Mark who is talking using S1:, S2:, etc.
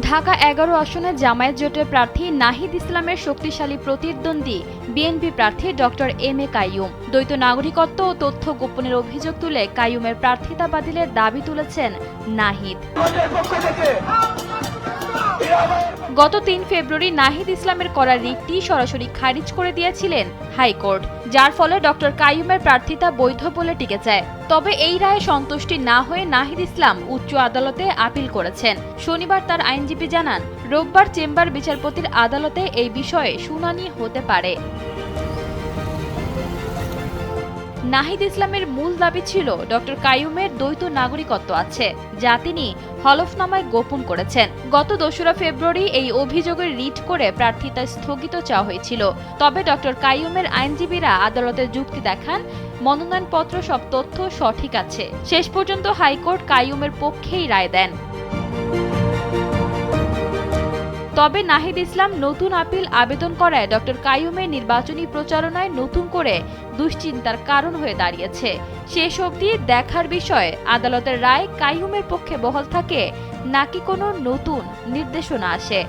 S1: ঢাকা ১১ আসনে জামায়াত জোটের প্রার্থী নাহিদ ইসলামের শক্তিশালী প্রতিদ্বন্দ্বী বিএনপি প্রার্থী ডক্টর এম এ কাইয়ুম দ্বৈত নাগরিকত্ব ও তথ্য গোপনের অভিযোগ তুলে কাইয়ুমের প্রার্থিতা বাতিলের দাবি তুলেছেন নাহিদ। গত ৩ ফেব্রুয়ারি নাহিদ ইসলামের করা রিটটি সরাসরি খারিজ করে দিয়েছিলেন হাইকোর্ট, যার ফলে ডক্টর কাইয়ুমের প্রার্থিতা বৈধ বলে টিকে যায়। তবে এই রায়ে সন্তুষ্টি না হয়ে নাহিদ ইসলাম উচ্চ আদালতে আপিল করেছেন। শনিবার তার আইনজীবী জানান, রোববার চেম্বার বিচারপতির আদালতে এই বিষয়ে শুনানি হতে পারে। নাহিদ ইসলামের মূল দাবি ছিল ডক্টর কাইয়ুমের দ্বৈত নাগরিকত্ব আছে, যা তিনি হলফনামায় গোপন করেছেন। গত ২রা ফেব্রুয়ারি এই অভিযোগের রিট করে প্রার্থিতা স্থগিত চাওয়া হয়েছিল। তবে ডক্টর কাইয়ুমের আইনজীবীরা আদালতে যুক্তি দেখান, মনোনয়নপত্র সব তথ্য সঠিক আছে। শেষ পর্যন্ত হাইকোর্ট কাইয়ুমের পক্ষেই রায় দেন। তবে নাহিদ ইসলাম নতুন আপিল আবেদন করায় ডক্টর কাইয়ুমের নির্বাচনী প্রচারণায় নতুন করে দুশ্চিন্তার কারণ হয়ে দাঁড়িয়েছে। শেষ অবধি দেখার বিষয় আদালতের রায় কাইয়ুমের পক্ষে বহাল থাকে নাকি কোনো নতুন নির্দেশনা আসে।